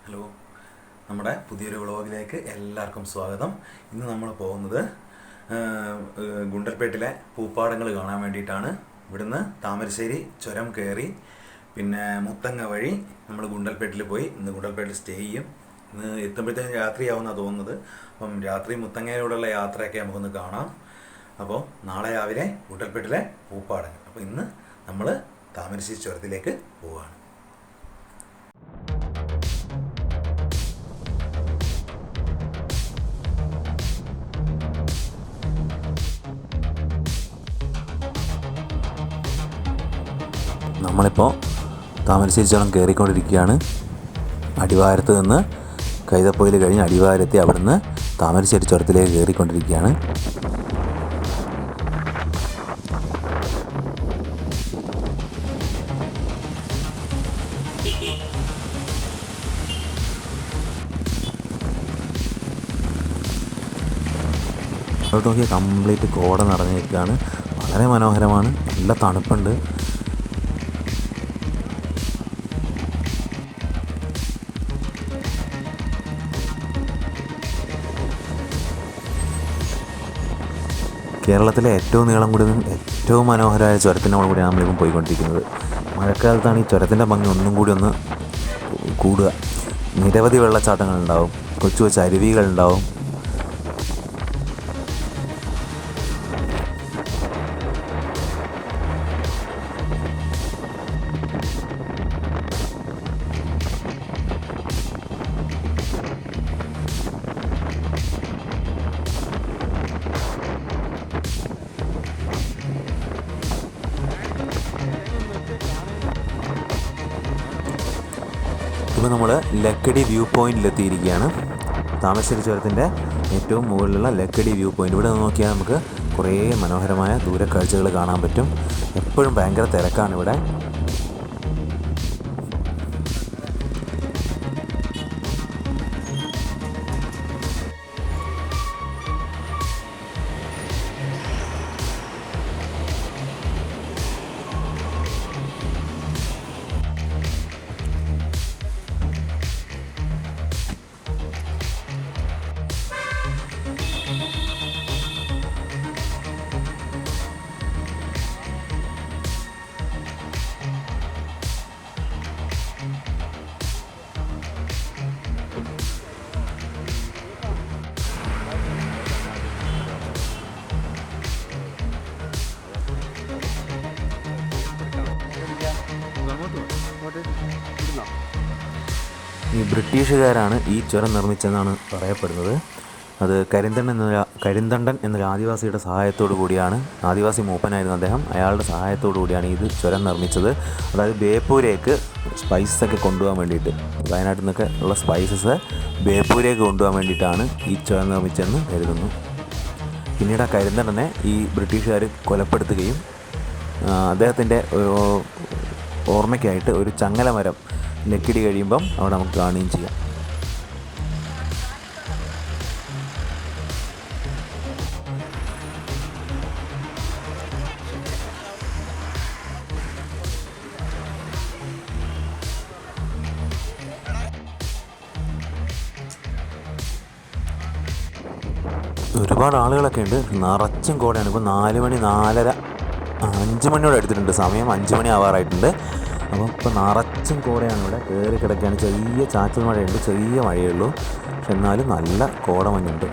Hello, നമ്മുടെ പുതിയൊരു വ്ളോഗിലേക്ക് എല്ലാവർക്കും സ്വാഗതം. ഇന്ന് നമ്മൾ പോകുന്നത് ഗുണ്ടൽപേട്ടിലെ പൂപ്പാടങ്ങൾ കാണാൻ വേണ്ടിയിട്ടാണ്. ഇവിടുന്ന് താമരശ്ശേരി ചുരം കയറി പിന്നെ മുത്തങ്ങ വഴി നമ്മൾ ഗുണ്ടൽപേട്ടിൽ പോയി ഇന്ന് ഗുണ്ടൽപേട്ടിൽ സ്റ്റേ ചെയ്യും. ഇന്ന് എത്തുമ്പോഴത്തേക്കും രാത്രിയാവുമെന്നാണ് തോന്നുന്നത്. അപ്പം രാത്രി മുത്തങ്ങയിലൂടെയുള്ള യാത്രയൊക്കെ നമുക്കൊന്ന് കാണാം. അപ്പോൾ നാളെ രാവിലെ ഗുണ്ടൽപേട്ടിലെ പൂപ്പാടങ്ങൾ. അപ്പോൾ ഇന്ന് നമ്മൾ താമരശ്ശേരി ചുരത്തിലേക്ക് പോവുകയാണ്. നമ്മളിപ്പോൾ താമരശ്ശേരി ചുരം കയറിക്കൊണ്ടിരിക്കുകയാണ്. അടിവാരത്ത് നിന്ന് കൈതപ്പൊയിൽ കഴിഞ്ഞ് അടിവാരത്തി അവിടുന്ന് താമരശ്ശേരി ചുരത്തിലേക്ക് കയറിക്കൊണ്ടിരിക്കുകയാണ്. അങ്ങോട്ട് നോക്കിയാൽ കംപ്ലീറ്റ് കോട നിറഞ്ഞിരിക്കുകയാണ്. വളരെ മനോഹരമാണ്. നല്ല തണുപ്പുണ്ട്. കേരളത്തിലെ ഏറ്റവും നീളം കൂടിയതും ഏറ്റവും മനോഹരമായ ചുരത്തിൻ്റെ മുകളിൽ കൂടിയാണ് നമ്മളിപ്പം പോയിക്കൊണ്ടിരിക്കുന്നത്. മഴക്കാലത്താണ് ഈ ചുരത്തിൻ്റെ ഭംഗി ഒന്നും കൂടി ഒന്ന് കൂടുക. നിരവധി വെള്ളച്ചാട്ടങ്ങളുണ്ടാവും, കൊച്ചു കൊച്ചു അരുവികളുണ്ടാവും. ഇപ്പോൾ നമ്മൾ ലക്കടി വ്യൂ പോയിൻറ്റിലെത്തിയിരിക്കുകയാണ്. താമരശ്ശേരി ചുരത്തിൻ്റെ ഏറ്റവും മുകളിലുള്ള ലക്കടി വ്യൂ പോയിൻറ്റ്. ഇവിടെ നോക്കിയാൽ നമുക്ക് കുറേ മനോഹരമായ ദൂരക്കാഴ്ചകൾ കാണാൻ പറ്റും. എപ്പോഴും ഭയങ്കര തിരക്കാണ് ഇവിടെ. ഈ ബ്രിട്ടീഷുകാരാണ് ഈ ചുരം നിർമ്മിച്ചതെന്നാണ് പറയപ്പെടുന്നത്. അത് കരിന്തണ്ടൻ എന്നൊരു ആദിവാസിയുടെ സഹായത്തോടു കൂടിയാണ്. ആദിവാസി മൂപ്പനായിരുന്നു അദ്ദേഹം. അയാളുടെ സഹായത്തോടു കൂടിയാണ് ഇത് ചുരം നിർമ്മിച്ചത്. അതായത് ബേപ്പൂരേക്ക് സ്പൈസസൊക്കെ കൊണ്ടുപോകാൻ വേണ്ടിയിട്ട്, വയനാട്ടിൽ നിന്നൊക്കെ ഉള്ള സ്പൈസസ് ബേപ്പൂരേക്ക് കൊണ്ടുപോകാൻ വേണ്ടിയിട്ടാണ് ഈ ചുരം നിർമ്മിച്ചതെന്ന് കരുതുന്നു. പിന്നീട് ആ കരിന്തണ്ടനെ ഈ ബ്രിട്ടീഷുകാർ കൊലപ്പെടുത്തുകയും അദ്ദേഹത്തിൻ്റെ ഓർമ്മയ്ക്കായിട്ട് ഒരു ചങ്ങലമരം ലക്കിടി കഴിയുമ്പം അവിടെ നമുക്ക് കാണുകയും ചെയ്യാം. ഒരുപാട് ആളുകളൊക്കെ ഉണ്ട്. നിറച്ചും കോടയാണ്. ഇപ്പോൾ 4 മണി 4:30 5 മണിയോടെ എടുത്തിട്ടുണ്ട്. സമയം 5 മണി ആവാറായിട്ടുണ്ട്. അപ്പോൾ ഇപ്പോൾ നിറച്ചും കോടയാണ്. ഇവിടെ കയറി കിടക്കുകയാണ്. ചെറിയ ചാറ്റൽ മഴയുണ്ട്, ചെറിയ മഴയേ ഉള്ളൂ. പക്ഷെ എന്നാലും നല്ല കോടമഞ്ഞുണ്ട്.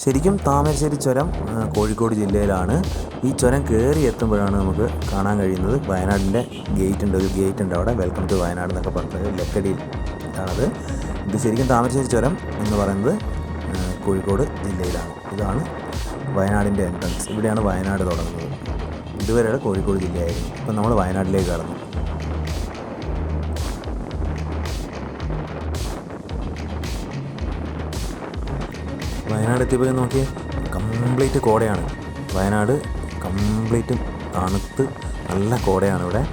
ശരിക്കും താമരശ്ശേരി ചുരം കോഴിക്കോട് ജില്ലയിലാണ്. ഈ ചുരം കയറി എത്തുമ്പോഴാണ് നമുക്ക് കാണാൻ കഴിയുന്നത് വയനാടിൻ്റെ ഒരു ഗേറ്റ് ഉണ്ട് അവിടെ. വെൽക്കം ടു വയനാട് എന്നൊക്കെ പറഞ്ഞത് ലക്കടിയിൽ ആണത്. ഇത് ശരിക്കും താമരശ്ശേരി ചുരം എന്ന് പറയുന്നത് കോഴിക്കോട് ജില്ലയിലാണ്. ഇതാണ് വയനാടിൻ്റെ എൻട്രൻസ്. ഇവിടെയാണ് വയനാട് തുടങ്ങുന്നത്. ഇതുവരെയുള്ള കോഴിക്കോട് ജില്ലയായിരുന്നു. ഇപ്പം നമ്മൾ വയനാട്ടിലേക്ക് കടന്നു. വയനാട് എത്തിയപ്പോൾ നോക്കി കംപ്ലീറ്റ് കോടയാണ്. വയനാട് കംപ്ലീറ്റ് തണുത്ത് നല്ല കോടയാണ് ഇവിടെ.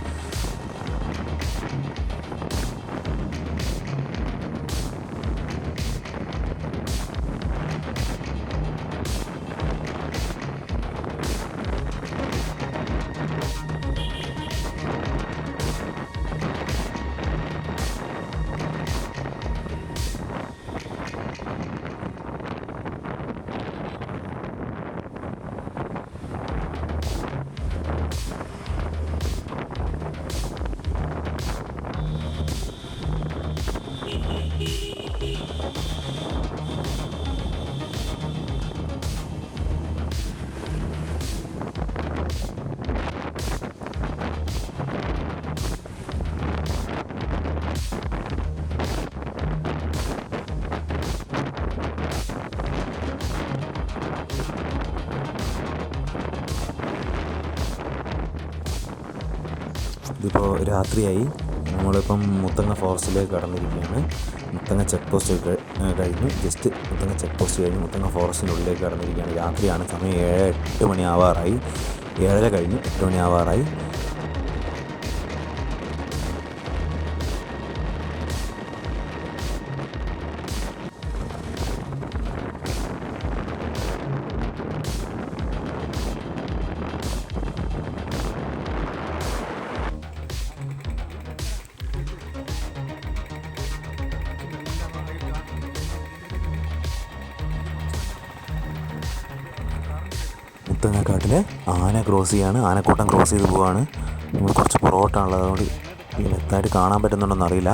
ഇതിപ്പോൾ രാത്രിയായി. നമ്മളിപ്പം മുത്തങ്ങ ഫോറസ്റ്റിലേക്ക് കടന്നിരിക്കുകയാണ്. മുത്തങ്ങ ചെക്ക് പോസ്റ്റ് കഴിഞ്ഞു. ജസ്റ്റ് മുത്തങ്ങ ചെക്ക് പോസ്റ്റ് കഴിഞ്ഞ് മുത്തങ്ങ ഫോറസ്റ്റിനുള്ളിലേക്ക് കടന്നിരിക്കുകയാണ്. രാത്രിയാണ്. സമയം 7-8 മണി ആവാറായി. 7:30 കഴിഞ്ഞ് 8 മണി ആവാറായി. മുത്തങ്ങക്കാട്ടിലെ ആന ക്രോസ് ചെയ്യാണ്. ആനക്കൂട്ടം ക്രോസ് ചെയ്ത് പോവുകയാണ്. നമ്മൾ കുറച്ച് പുറകോട്ടാണുള്ളത്. അതുകൊണ്ട് വ്യക്തമായിട്ട് കാണാൻ പറ്റുന്നുണ്ടോയെന്ന് അറിയില്ല.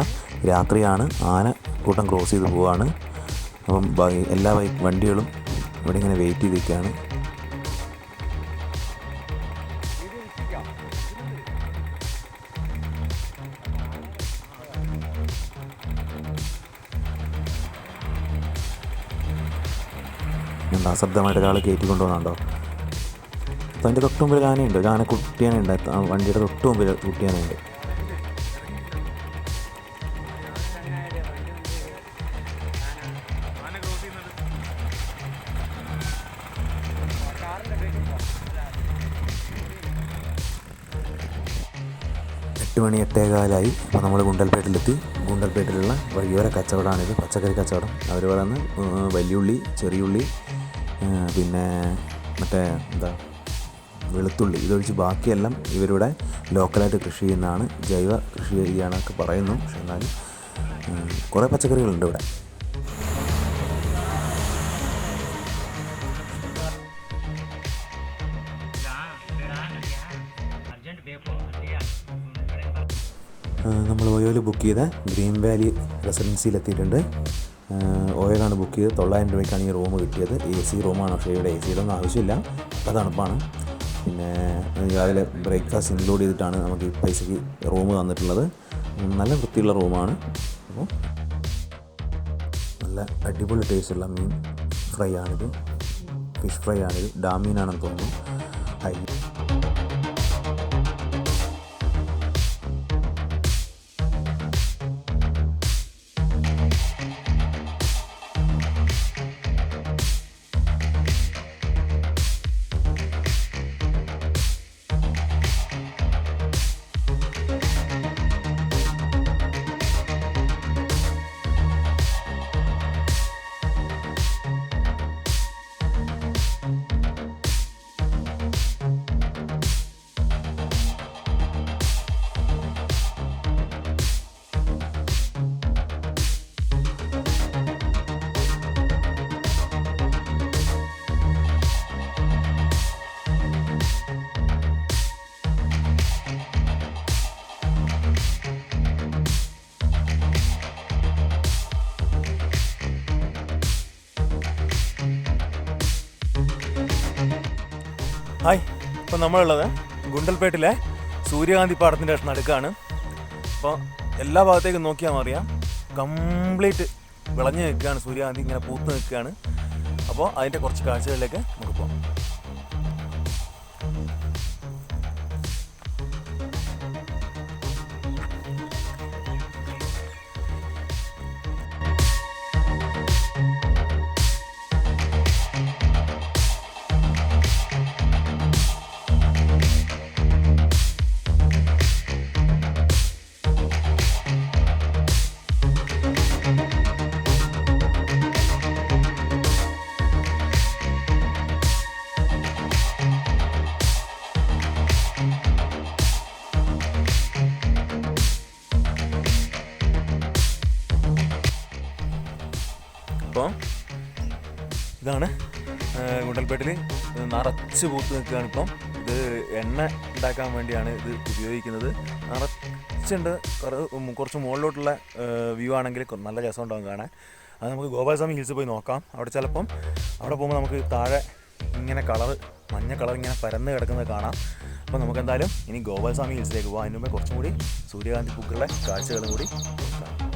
രാത്രിയാണ്. ആനക്കൂട്ടം ക്രോസ് ചെയ്ത് പോവുകയാണ്. അപ്പം എല്ലാ വണ്ടികളും ഇവിടെ ഇങ്ങനെ വെയിറ്റ് ചെയ്ത് നിൽക്കുകയാണ്. അശബ്ദമായിട്ട് ഒരാൾ കയറ്റി കൊണ്ടുപോകുന്നുണ്ടോ? അപ്പോൾ അതിൻ്റെ തൊട്ട് മുമ്പിൽ ആനയുണ്ട്. ഒരു ആന കുട്ടിയാനുണ്ട്. വണ്ടിയുടെ തൊട്ട് മുമ്പിൽ കുട്ടിയാനുണ്ട്. എട്ട് മണി 8:15 അപ്പോൾ നമ്മൾ ഗുണ്ടൽപേട്ടിലെത്തി. ഗുണ്ടൽപേട്ടിലുള്ള വഴിയോര കച്ചവടമാണിത്. പച്ചക്കറി കച്ചവടം. അവർ പറയുന്നത് വലിയുള്ളി, ചെറിയുള്ളി, പിന്നെ മറ്റേ വെളുത്തുള്ളി, ഇതൊഴിച്ച് ബാക്കിയെല്ലാം ഇവരുടെ ലോക്കലായിട്ട് കൃഷി ചെയ്യുന്നതാണ്. ജൈവ കൃഷി ചെയ്യാനൊക്കെ പറയുന്നു. പക്ഷെ എന്നാലും കുറേ പച്ചക്കറികളുണ്ട് ഇവിടെ. നമ്മൾ ഓയിൽ ബുക്ക് ചെയ്ത ഗ്രീൻ വാലി റെസിഡൻസിയിലെത്തിയിട്ടുണ്ട്. ഓയിലാണ് ബുക്ക് ചെയ്ത് 900 രൂപയ്ക്കാണ് ഈ റൂം കിട്ടിയത്. AC റൂമാണ്. പക്ഷേ ഇവിടെ AC യുടെ ഒന്നും ആവശ്യമില്ല. അപ്പോൾ തണുപ്പാണ്. പിന്നെ രാവിലെ ബ്രേക്ക്ഫാസ്റ്റ് ഇൻക്ലൂഡ് ചെയ്തിട്ടാണ് നമുക്ക് ഈ പൈസയ്ക്ക് റൂം തന്നിട്ടുള്ളത്. നല്ല വൃത്തിയുള്ള റൂമാണ്. അപ്പോൾ നല്ല അടിപൊളി ടേസ്റ്റുള്ള മീൻ ഫ്രൈ ആണിത്. ഫിഷ് ഫ്രൈ ആണിത്. ഡാമീനാണെന്ന് തോന്നുന്നു. ഹായ്, ഇപ്പോൾ നമ്മളുള്ളത് ഗുണ്ടൽപേട്ടിലെ സൂര്യകാന്തി പാടത്തിൻ്റെ നടുക്കാണ്. അപ്പോൾ എല്ലാ ഭാഗത്തേക്കും നോക്കിയാൽ അറിയാം, കംപ്ലീറ്റ് വിളഞ്ഞ് നിൽക്കുകയാണ്. സൂര്യകാന്തി ഇങ്ങനെ പൂത്ത് നിൽക്കുകയാണ്. അപ്പോൾ അതിൻ്റെ കുറച്ച് കാഴ്ചകളിലേക്ക് നമുക്ക് പോകാം. അപ്പോൾ ഇതാണ് ഗുണ്ടൽപേട്ടിൽ നിറച്ച് പൂത്ത് നിൽക്കുകയാണ്. ഇപ്പം ഇത് എണ്ണ ഉണ്ടാക്കാൻ വേണ്ടിയാണ് ഇത് ഉപയോഗിക്കുന്നത്. നിറച്ചുണ്ട്. കുറച്ച് മുകളിലോട്ടുള്ള വ്യൂ ആണെങ്കിൽ നല്ല രസം ഉണ്ടാകും കാണാൻ. അത് നമുക്ക് ഗോപാലസ്വാമി ഹിൽസ് പോയി നോക്കാം. അവിടെ പോകുമ്പോൾ നമുക്ക് താഴെ ഇങ്ങനെ മഞ്ഞ കളർ ഇങ്ങനെ പരന്ന് കിടക്കുന്നത് കാണാം. അപ്പോൾ നമുക്ക് എന്തായാലും ഇനി ഗോപാലസ്വാമി ഹിൽസിലേക്ക് പോകാം. അതിന് മുമ്പേ കുറച്ചും കൂടി സൂര്യകാന്തി പൂക്കളുടെ കാഴ്ചകളും കൂടി നോക്കാം.